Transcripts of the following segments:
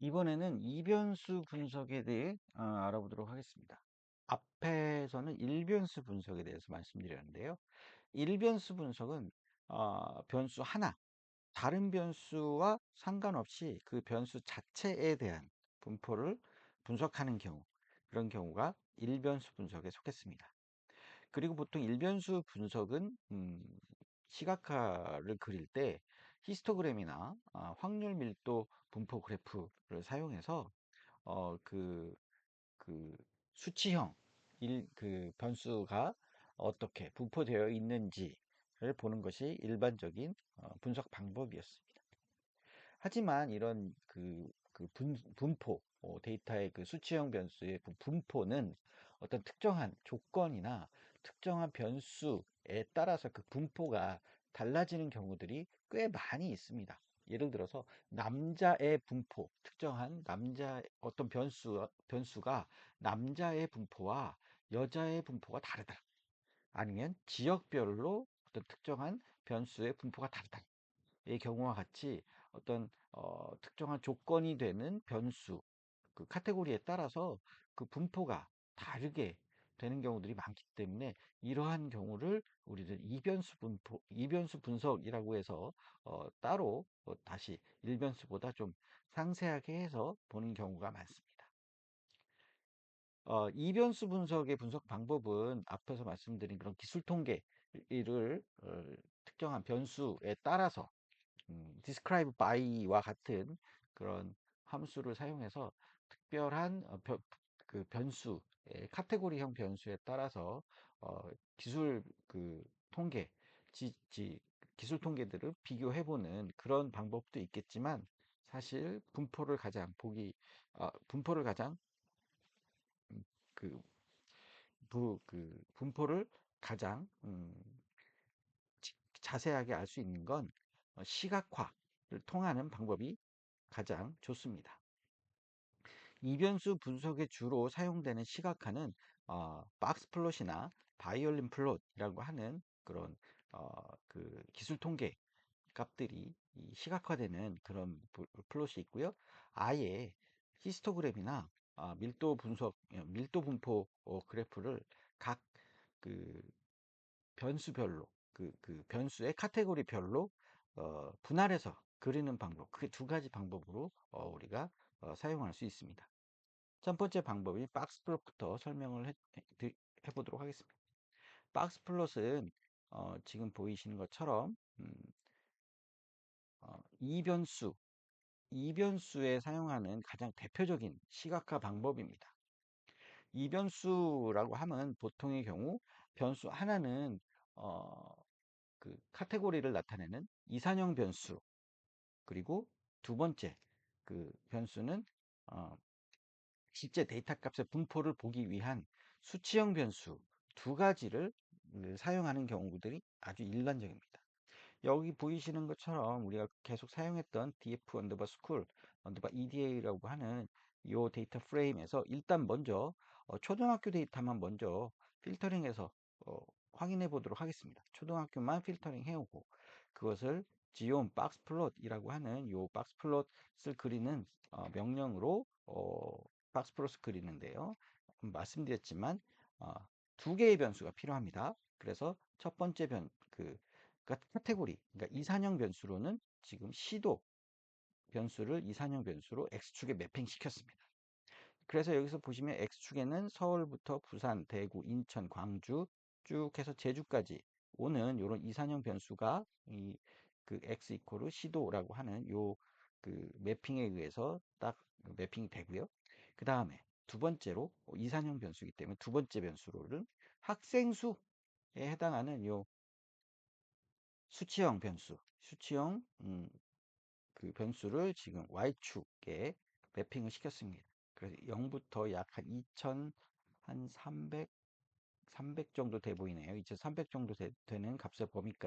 이번에는 이변수 분석에 대해 알아보도록 하겠습니다. 앞에서는 일변수 분석에 대해서 말씀드렸는데요. 일변수 분석은 변수 하나, 다른 변수와 상관없이 그 변수 자체에 대한 분포를 분석하는 경우, 그런 경우가 일변수 분석에 속했습니다. 그리고 보통 일변수 분석은 시각화를 그릴 때 히스토그램이나 확률 밀도 분포 그래프를 사용해서 어, 그, 그 수치형 그 변수가 어떻게 분포되어 있는지를 보는 것이 일반적인 분석 방법이었습니다. 하지만 이런 분포, 데이터의 그 수치형 변수의 분포는 어떤 특정한 조건이나 특정한 변수에 따라서 그 분포가 달라지는 경우들이 꽤 많이 있습니다. 예를 들어서 남자의 분포, 특정한 남자 어떤 변수가 남자의 분포와 여자의 분포가 다르다. 아니면 지역별로 어떤 특정한 변수의 분포가 다르다. 의 경우와 같이 어떤 특정한 조건이 되는 변수, 그 카테고리에 따라서 그 분포가 다르게 되는 경우들이 많기 때문에 이러한 경우를 우리는 이변수 분석이라고 해서 따로 다시 일변수보다 좀 상세하게 해서 보는 경우가 많습니다. 이변수 분석의 분석 방법은 앞에서 말씀드린 그런 기술 통계를 특정한 변수에 따라서 describe by와 같은 그런 함수를 사용해서 특별한 그 변수의 카테고리형 변수에 따라서 기술 통계 기술 통계들을 비교해보는 그런 방법도 있겠지만 사실 분포를 가장 음, 그, 분포를 가장 자세하게 알 수 있는 건 시각화를 통하는 방법이 가장 좋습니다. 이변수 분석에 주로 사용되는 시각화는 박스 플롯이나 바이올린 플롯이라고 하는 그런 기술 통계 값들이 시각화되는 그런 플롯이 있고요. 아예 히스토그램이나 밀도 분포 그래프를 각 그 변수별로 그 변수의 카테고리별로 분할해서 그리는 방법, 그게 두 가지 방법으로 우리가 사용할 수 있습니다. 첫 번째 방법이 박스 플롯부터 설명을 해보도록 하겠습니다. 박스 플롯은 지금 보이시는 것처럼 이변수, 이변수에 사용하는 가장 대표적인 시각화 방법입니다. 이변수라고 하면 보통의 경우 변수 하나는 어, 그 카테고리를 나타내는 이산형 변수, 그리고 두 번째 그 변수는 어, 실제 데이터 값의 분포를 보기 위한 수치형 변수 두 가지를 사용하는 경우들이 아주 일반적입니다. 여기 보이시는 것처럼 우리가 계속 사용했던 df 언더바 스쿨 언더바 EDA라고 하는 이 데이터 프레임에서 일단 먼저 초등학교 데이터만 먼저 필터링해서 어, 확인해 보도록 하겠습니다. 초등학교만 필터링 해오고 그것을 지온 박스 플롯이라고 하는 이 박스 플롯을 그리는 명령으로 박스 플롯을 그리는데요. 말씀드렸지만 어, 두 개의 변수가 필요합니다. 그래서 첫 번째 그러니까 카테고리, 그러니까 이산형 변수로는 지금 시도 변수를 이산형 변수로 X축에 매핑시켰습니다. 그래서 여기서 보시면 X축에는 서울부터 부산, 대구, 인천, 광주 쭉 해서 제주까지 오는 이런 이산형 변수가 X 이코르 시도라고 하는 매핑에 의해서 딱 매핑이 되고요. 그 다음에 두 번째로 이산형 변수이기 때문에 두 번째 변수로는 학생 수에 해당하는 수치형 그 변수를 지금 y축에 매핑을 시켰습니다. 그래서 0부터 약 한 2000, 한 300 정도 돼 보이네요. 2300 정도 되는 값의 범위를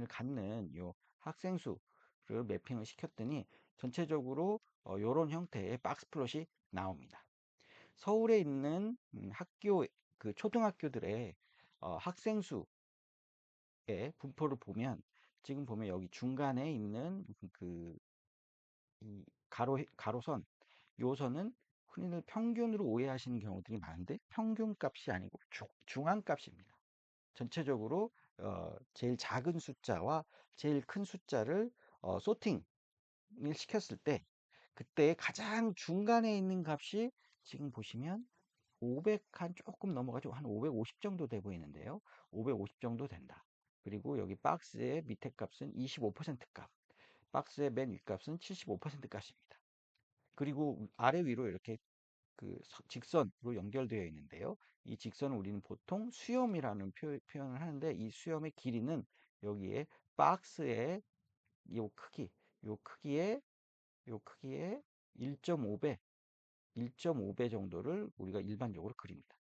갖는 요 학생 수를 매핑을 시켰더니 전체적으로 이런 형태의 박스 플롯이 나옵니다. 서울에 있는 초등학교들의 학생 수 의 분포를 보면 지금 보면 여기 중간에 있는 가로선, 요선은 흔히들 평균으로 오해하시는 경우들이 많은데 평균값이 아니고 중앙값입니다. 전체적으로 제일 작은 숫자와 제일 큰 숫자를 소팅을 시켰을 때 그때 가장 중간에 있는 값이 지금 보시면 500 한 조금 넘어가지고 한 550 정도 돼 보이는데요. 550 정도 된다. 그리고 여기 박스의 밑에 값은 25% 값, 박스의 맨 윗값은 75% 값입니다. 그리고 아래 위로 이렇게 직선으로 연결되어 있는데요. 이 직선을 우리는 보통 수염이라는 표현을 하는데 이 수염의 길이는 여기에 박스의 이 크기, 요 크기의 요 크기의 1.5배, 1.5배 정도를 우리가 일반적으로 그립니다.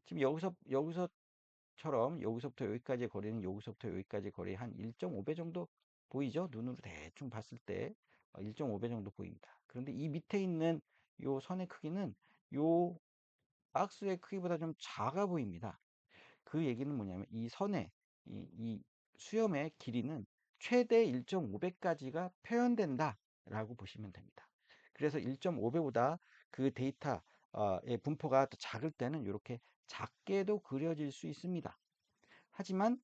지금 여기서처럼 여기서부터 여기까지의 거리는 여기서부터 여기까지의 거리 한 1.5배 정도 보이죠? 눈으로 대충 봤을 때 1.5배 정도 보입니다. 그런데 이 밑에 있는 요 선의 크기는 요 박스의 크기보다 좀 작아 보입니다. 그 얘기는 뭐냐면 이 선의 이 수염의 길이는 최대 1.5배까지가 표현된다 라고 보시면 됩니다. 그래서 1.5배보다 그 데이터의 분포가 더 작을 때는 이렇게 작게도 그려질 수 있습니다. 하지만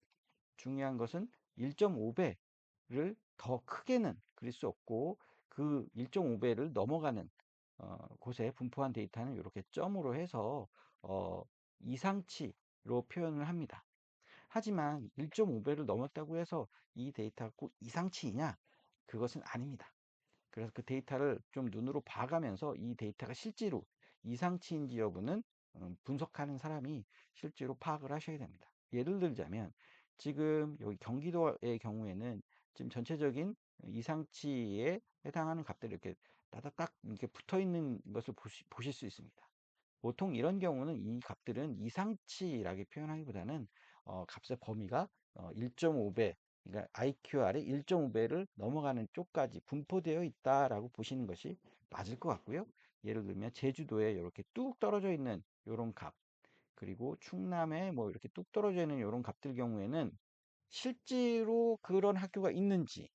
중요한 것은 1.5배를 더 크게는 그릴 수 없고 그 1.5배를 넘어가는 곳에 분포한 데이터는 이렇게 점으로 해서 어, 이상치로 표현을 합니다. 하지만 1.5배를 넘었다고 해서 이 데이터가 꼭 이상치이냐? 그것은 아닙니다. 그래서 그 데이터를 좀 눈으로 봐가면서 이 데이터가 실제로 이상치인지 여부는 분석하는 사람이 실제로 파악을 하셔야 됩니다. 예를 들자면 지금 여기 경기도의 경우에는 지금 전체적인 이상치에 해당하는 값들이 이렇게 따닥딱 이렇게 붙어 있는 것을 보실 수 있습니다. 보통 이런 경우는 이 값들은 이상치라고 표현하기보다는 값의 범위가 1.5배, 그러니까 IQR의 1.5배를 넘어가는 쪽까지 분포되어 있다라고 보시는 것이 맞을 것 같고요. 예를 들면 제주도에 이렇게 뚝 떨어져 있는 이런 값, 그리고 충남에 뭐 이렇게 뚝 떨어져 있는 이런 값들 경우에는 실제로 그런 학교가 있는지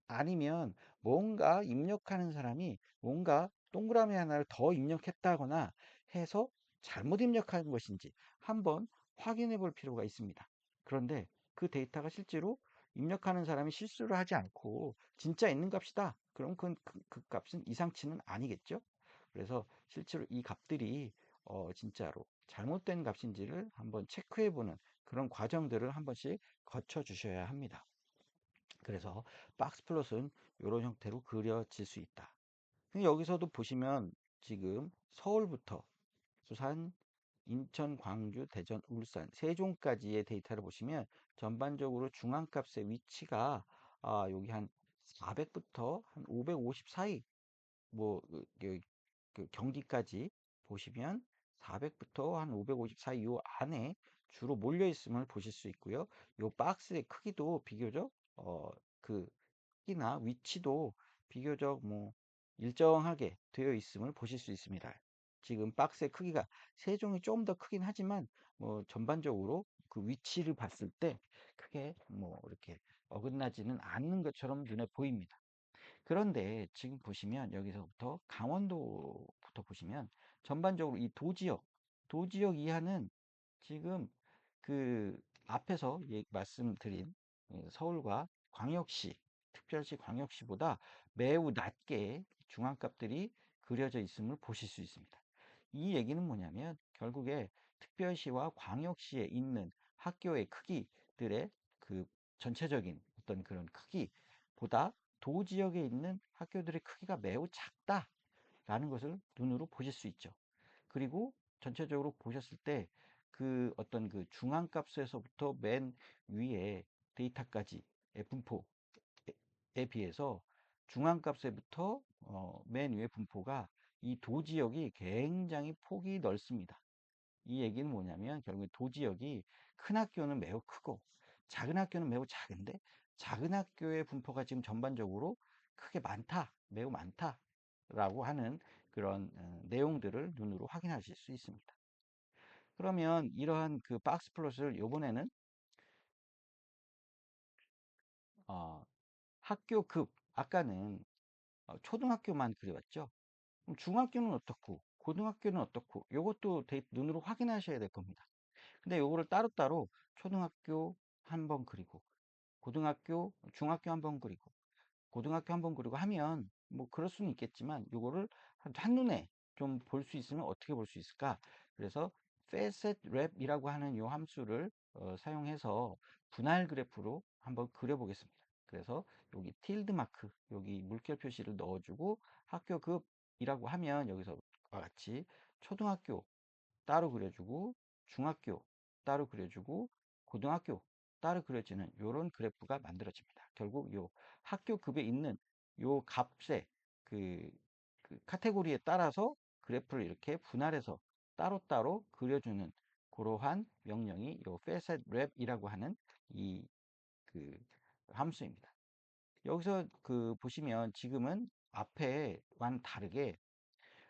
아니면 뭔가 입력하는 사람이 뭔가 동그라미 하나를 더 입력했다거나 해서 잘못 입력한 것인지 한번 확인해 볼 필요가 있습니다. 그런데 그 데이터가 실제로 입력하는 사람이 실수를 하지 않고 진짜 있는 값이다. 그럼 그 값은 이상치는 아니겠죠? 그래서 실제로 이 값들이 진짜로 잘못된 값인지를 한번 체크해 보는 그런 과정들을 한 번씩 거쳐 주셔야 합니다. 그래서 박스 플롯은 이런 형태로 그려질 수 있다. 여기서도 보시면 지금 서울부터 부산, 인천, 광주, 대전, 울산, 세종까지의 데이터를 보시면 전반적으로 중앙값의 위치가 여기 한 400부터 한 550 사이 뭐 경기까지 보시면 400부터 한 550 사이 요 안에 주로 몰려 있음을 보실 수 있고요. 요 박스의 크기도 비교적 그 크기나 위치도 비교적 뭐 일정하게 되어 있음을 보실 수 있습니다. 지금 박스의 크기가 세종이 좀 더 크긴 하지만 뭐 전반적으로 그 위치를 봤을 때 크게 뭐 이렇게 어긋나지는 않는 것처럼 눈에 보입니다. 그런데 지금 보시면 여기서부터 강원도부터 보시면 전반적으로 이 도지역 이하는 지금 그 앞에서 말씀드린 서울과 광역시, 특별시 광역시보다 매우 낮게 중앙값들이 그려져 있음을 보실 수 있습니다. 이 얘기는 뭐냐면 결국에 특별시와 광역시에 있는 학교의 크기들의 그 전체적인 어떤 그런 크기보다 도지역에 있는 학교들의 크기가 매우 작다라는 것을 눈으로 보실 수 있죠. 그리고 전체적으로 보셨을 때 그 어떤 그 중앙값에서부터 맨 위에 데이터까지의 분포에 비해서 중앙값에부터 맨 위에 분포가 이 도지역이 굉장히 폭이 넓습니다. 이 얘기는 뭐냐면 결국에 도지역이 큰 학교는 매우 크고 작은 학교는 매우 작은데 작은 학교의 분포가 지금 전반적으로 크게 많다, 매우 많다라고 하는 그런 내용들을 눈으로 확인하실 수 있습니다. 그러면 이러한 그 박스 플롯을 이번에는 어, 학교급 아까는 초등학교만 그려봤죠. 그럼 중학교는 어떻고, 고등학교는 어떻고, 요것도 눈으로 확인하셔야 될 겁니다. 근데 요거를 따로따로 초등학교 한 번 그리고, 고등학교, 중학교 한 번 그리고, 고등학교 한 번 그리고 하면 뭐 그럴 수는 있겠지만 요거를 한눈에 좀 볼 수 있으면 어떻게 볼 수 있을까? 그래서 facet wrap이라고 하는 요 함수를 사용해서 분할 그래프로 한번 그려보겠습니다. 그래서 여기 tilde 마크, 여기 물결 표시를 넣어주고 학교급이라고 하면 여기서 같이 초등학교 따로 그려주고 중학교 따로 그려주고 고등학교 따로 그려지는 이런 그래프가 만들어집니다. 결국 요 학교급에 있는 요 값의 그, 그 카테고리에 따라서 그래프를 이렇게 분할해서 따로따로 그려주는 그러한 명령이 요 facet wrap이라고 하는 이 그 함수입니다. 여기서 그 보시면 지금은 앞에와는 다르게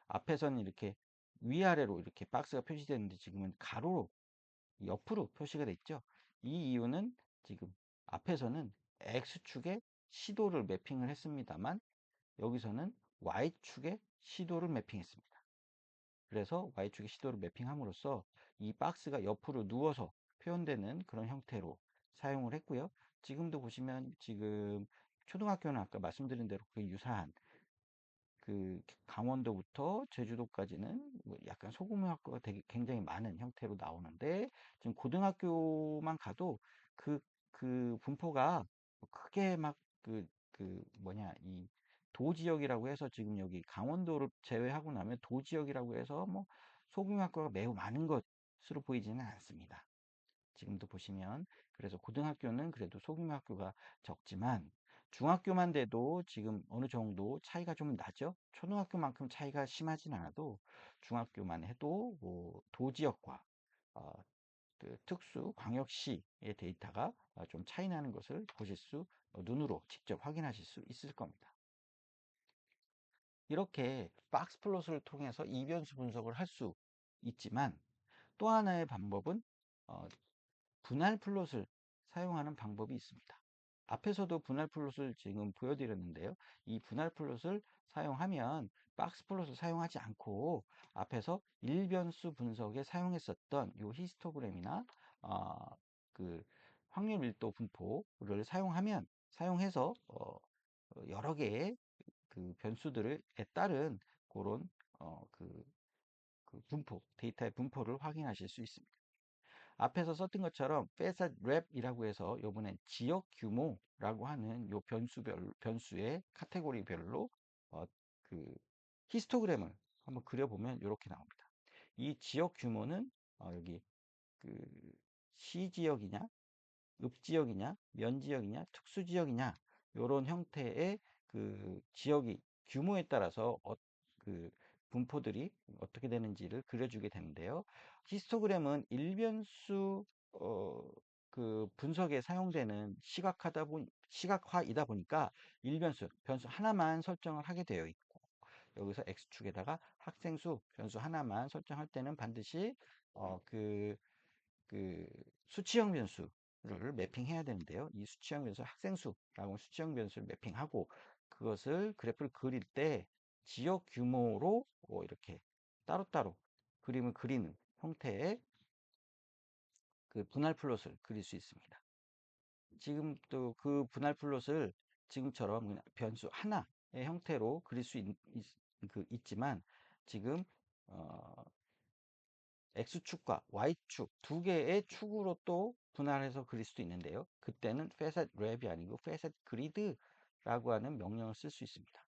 앞에서는 이렇게 위아래로 이렇게 박스가 표시되는데 지금은 가로로 옆으로 표시가 됐죠. 이 이유는 지금 앞에서는 X축에 시도를 매핑을 했습니다만 여기서는 Y축에 시도를 매핑했습니다. 그래서 Y축에 시도를 매핑함으로써 이 박스가 옆으로 누워서 표현되는 그런 형태로 사용을 했고요. 지금도 보시면 지금 초등학교는 아까 말씀드린 대로 그 유사한 그 강원도부터 제주도까지는 뭐 약간 소규모 학교가 되게 굉장히 많은 형태로 나오는데 지금 고등학교만 가도 그 분포가 크게 막 뭐냐 이 도지역이라고 해서 지금 여기 강원도를 제외하고 나면 도지역이라고 해서 뭐 소규모 학교가 매우 많은 것으로 보이지는 않습니다. 지금도 보시면 그래서 고등학교는 그래도 소규모 학교가 적지만 중학교만 돼도 지금 어느 정도 차이가 좀 나죠. 초등학교만큼 차이가 심하진 않아도 중학교만 해도 뭐 도지역과 어, 그 특수 광역시의 데이터가 좀 차이 나는 것을 보실 수 눈으로 직접 확인하실 수 있을 겁니다. 이렇게 박스 플롯을 통해서 이변수 분석을 할 수 있지만 또 하나의 방법은 어, 분할 플롯을 사용하는 방법이 있습니다. 앞에서도 분할 플롯을 지금 보여드렸는데요. 이 분할 플롯을 사용하면 박스 플롯을 사용하지 않고 앞에서 일변수 분석에 사용했었던 이 히스토그램이나 그 확률 밀도 분포를 사용해서 여러 개의 그 변수들에 따른 그런 데이터의 분포를 확인하실 수 있습니다. 앞에서 썼던 것처럼 facet wrap이라고 해서 요번엔 지역 규모라고 하는 요 변수의 카테고리별로 어, 그 히스토그램을 한번 그려보면 이렇게 나옵니다. 이 지역 규모는 여기 그 시지역이냐 읍지역이냐, 면지역이냐, 특수지역이냐, 이런 형태의 그 지역이 규모에 따라서 그 분포들이 어떻게 되는지를 그려주게 되는데요. 히스토그램은 일변수 그 분석에 사용되는 시각화이다 보니까 변수 하나만 설정을 하게 되어 있고 여기서 X축에다가 학생 수 변수 하나만 설정할 때는 반드시 그 수치형 변수를 매핑해야 되는데요. 이 수치형 변수 학생 수라고 수치형 변수를 매핑하고 그것을 그래프를 그릴 때 지역 규모로 이렇게 따로따로 그림을 그리는 형태의 그 분할 플롯을 그릴 수 있습니다. 지금 또 그 분할 플롯을 지금처럼 그냥 변수 하나의 형태로 그릴 수 있지만 지금 어, X축과 Y축 두 개의 축으로 또 분할해서 그릴 수도 있는데요. 그때는 facet wrap이 아니고 facet grid라고 하는 명령을 쓸 수 있습니다.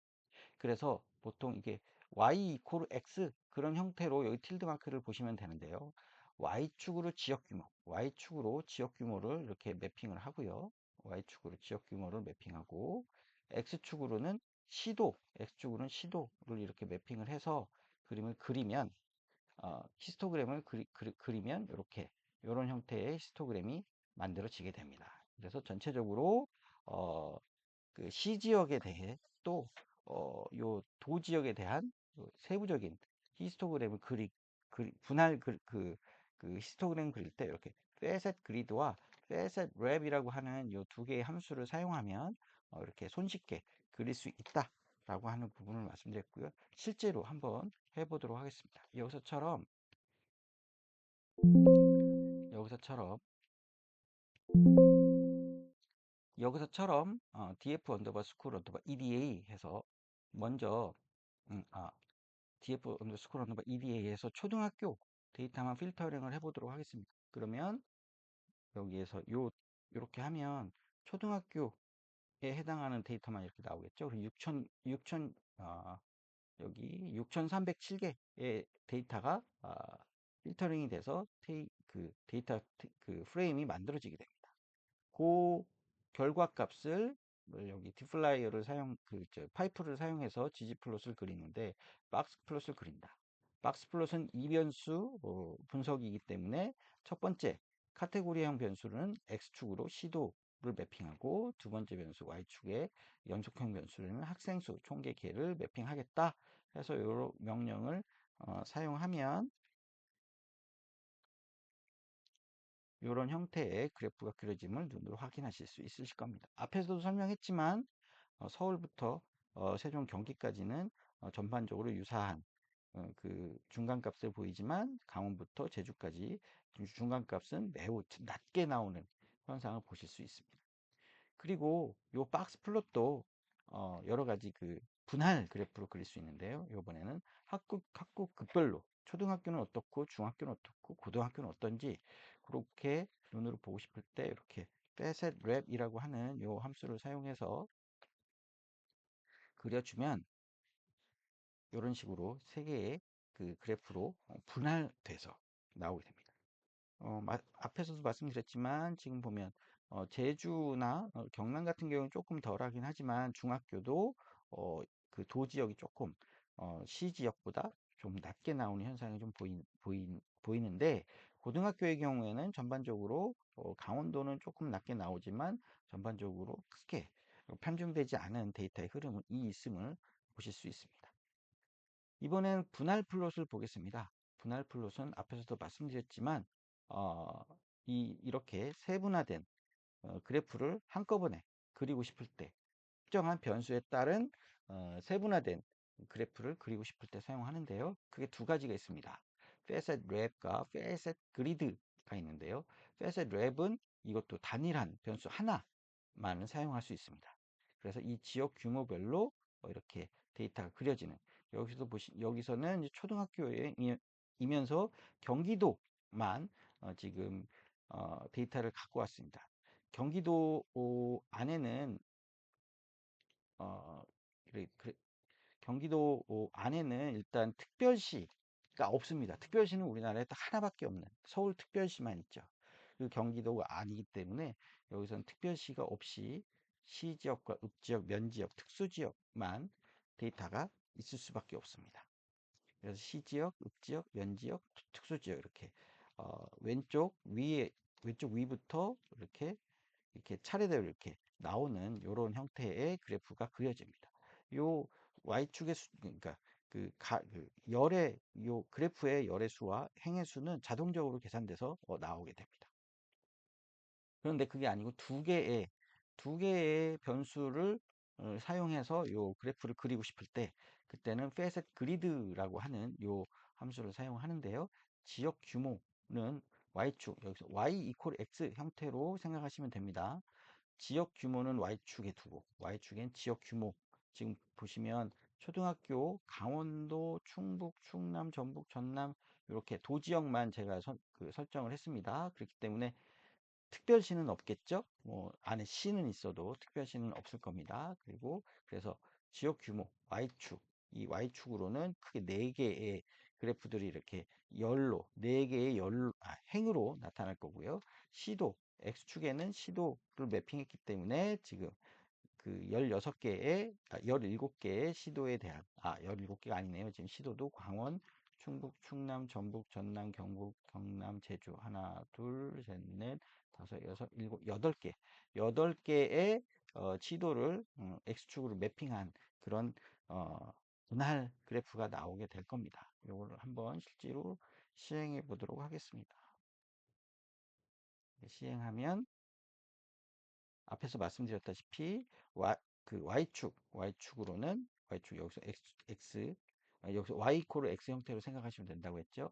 그래서 보통 이게 Y 이코르 X 그런 형태로 여기 tilde 마크를 보시면 되는데요. Y축으로 지역 규모, Y축으로 지역 규모를 이렇게 매핑을 하고요. Y축으로 지역 규모를 매핑하고 X축으로는 시도를 이렇게 매핑을 해서 그림을 그리면 히스토그램을 그리면 이렇게 이런 형태의 히스토그램이 만들어지게 됩니다. 그래서 전체적으로 어, 그 시지역에 대해 또 요 도지역에 대한 세부적인 히스토그램을 분할 그 히스토그램 그릴 때 이렇게 facet grid와 facet wrap이라고 하는 요 두 개의 함수를 사용하면 이렇게 손쉽게 그릴 수 있다. 라고 하는 부분을 말씀드렸고요. 실제로 한번 해보도록 하겠습니다. 여기서처럼 df 언더바 스쿨 언더바 eda 해서 먼저 df 언더 스쿨 언더바 eda 해서 초등학교 데이터만 필터링을 해보도록 하겠습니다. 그러면 여기에서 요렇게 하면 초등학교에 해당하는 데이터만 이렇게 나오겠죠. 그리고 6307개의 데이터가 필터링이 돼서 데이터 프레임이 만들어지게 됩니다. 그 결과 값을 여기 디플라이어를 파이프를 사용해서 지지 플롯을 그리는데 박스 플롯을 그린다. 박스 플롯은 이변수 분석이기 때문에 첫 번째 카테고리형 변수는 x축으로 시도를 매핑하고 두 번째 변수 y축에 연속형 변수는 학생수 총계 개를 매핑하겠다 해서 이 명령을 사용하면 이런 형태의 그래프가 그려짐을 눈으로 확인하실 수 있으실 겁니다. 앞에서도 설명했지만 서울부터 세종 경기까지는 전반적으로 유사한 그 중간값을 보이지만 강원부터 제주까지 중간값은 매우 낮게 나오는 현상을 보실 수 있습니다. 그리고 요 박스 플롯도 여러 가지 그 분할 그래프로 그릴 수 있는데요. 이번에는 학급 급별로 초등학교는 어떻고 중학교는 어떻고 고등학교는 어떤지 그렇게 눈으로 보고 싶을 때 이렇게 facet wrap이라고 하는 요 함수를 사용해서 그려주면 이런 식으로 세 개의 그 그래프로 분할돼서 나오게 됩니다. 앞에서도 말씀드렸지만 지금 보면 제주나 경남 같은 경우는 조금 덜하긴 하지만 중학교도 그 도지역이 조금 시 지역보다 좀 낮게 나오는 현상이 좀 보이는데 고등학교의 경우에는 전반적으로 강원도는 조금 낮게 나오지만 전반적으로 크게 편중되지 않은 데이터의 흐름이 있음을 보실 수 있습니다. 이번엔 분할 플롯을 보겠습니다. 분할 플롯은 앞에서도 말씀드렸지만 이렇게 세분화된 그래프를 한꺼번에 그리고 싶을 때 특정한 변수에 따른 세분화된 그래프를 그리고 싶을 때 사용하는데요. 그게 두 가지가 있습니다. Facet Wrap과 Facet Grid가 있는데요. Facet Wrap은 이것도 단일한 변수 하나만을 사용할 수 있습니다. 그래서 이 지역 규모별로 이렇게 데이터가 그려지는 여기서는 이제 초등학교이면서 경기도만 지금 데이터를 갖고 왔습니다. 경기도 안에는 어, 그래, 그래, 경기도 안에는 일단 특별시가 없습니다. 특별시는 우리나라에 딱 하나밖에 없는 서울특별시만 있죠. 그 경기도가 아니기 때문에 여기서는 특별시가 없이 시지역과 읍지역, 면지역, 특수지역만 데이터가 있을 수밖에 없습니다. 그래서 시지역, 읍지역, 면지역, 특수지역 이렇게 왼쪽 위부터 이렇게 차례대로 이렇게 나오는 이런 형태의 그래프가 그려집니다. 요 y축의 그러니까 요 그래프의 열의 수와 행의 수는 자동적으로 계산돼서 나오게 됩니다. 그런데 그게 아니고 두 개의 변수를 사용해서 요 그래프를 그리고 싶을 때 그때는 facet grid라고 하는 요 함수를 사용하는데요. 지역 규모는 y축 여기서 y 이퀄 x 형태로 생각하시면 됩니다. 지역 규모는 Y축에 두고 Y축엔 지역 규모 지금 보시면 초등학교 강원도, 충북, 충남, 전북, 전남 이렇게 도지역만 제가 설정을 했습니다. 그렇기 때문에 특별시는 없겠죠. 뭐 안에 시는 있어도 특별시는 없을 겁니다. 그래서 지역 규모 Y축 이 Y축으로는 크게 4개의 그래프들이 이렇게 행으로 나타날 거고요. 시도 X축에는 시도를 매핑했기 때문에 지금 그 17개의 시도에 대한 17개가 아니네요. 지금 시도도 광원, 충북, 충남, 전북, 전남, 경북, 경남, 제주 하나, 둘, 셋, 넷, 다섯, 여섯, 일곱, 8개 8개의 시도를 X축으로 매핑한 그런 분할 그래프가 나오게 될 겁니다. 이걸 한번 실제로 시행해 보도록 하겠습니다. 시행하면 앞에서 말씀드렸다시피 Y축으로는 y축 여기서 x, 여기서 y 이퀄 x 형태로 생각하시면 된다고 했죠.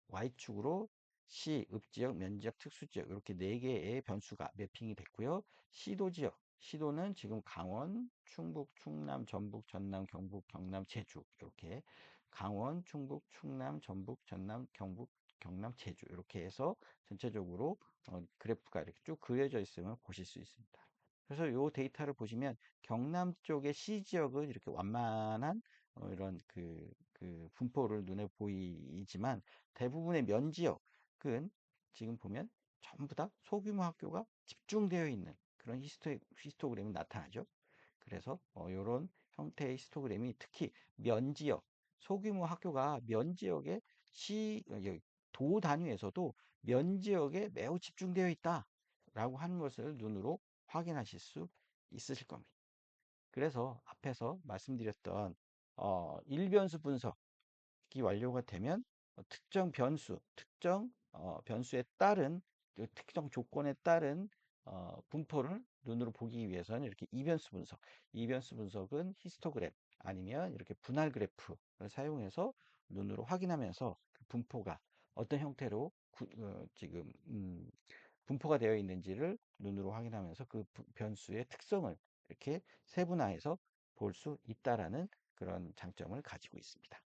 y축으로 시, 읍지역, 면지역, 특수지역 이렇게 네 개의 변수가 매핑이 됐고요. 시도 지역, 시도는 지금 강원, 충북, 충남, 전북, 전남, 경북, 경남, 제주 이렇게 강원, 충북, 충남, 전북, 전남, 경북, 경남, 제주 이렇게 해서 전체적으로 그래프가 이렇게 쭉 그려져 있음을 보실 수 있습니다. 그래서 이 데이터를 보시면 경남 쪽의 시 지역은 이렇게 완만한 이런 그 분포를 눈에 보이지만 대부분의 면 지역은 지금 보면 전부 다 소규모 학교가 집중되어 있는 그런 히스토그램이 나타나죠. 그래서 이런 형태의 히스토그램이 특히 면 지역, 소규모 학교가 면 지역의 도 단위에서도 면 지역에 매우 집중되어 있다라고 하는 것을 눈으로 확인하실 수 있으실 겁니다. 그래서 앞에서 말씀드렸던 일변수 분석이 완료가 되면 특정 변수, 특정 변수에 따른 그 특정 조건에 따른 분포를 눈으로 보기 위해서는 이렇게 이변수 분석, 이변수 분석은 히스토그램 아니면 이렇게 분할 그래프를 사용해서 눈으로 확인하면서 그 분포가 어떤 형태로 지금 분포가 되어 있는지를 눈으로 확인하면서 그 변수의 특성을 이렇게 세분화해서 볼 수 있다라는 그런 장점을 가지고 있습니다.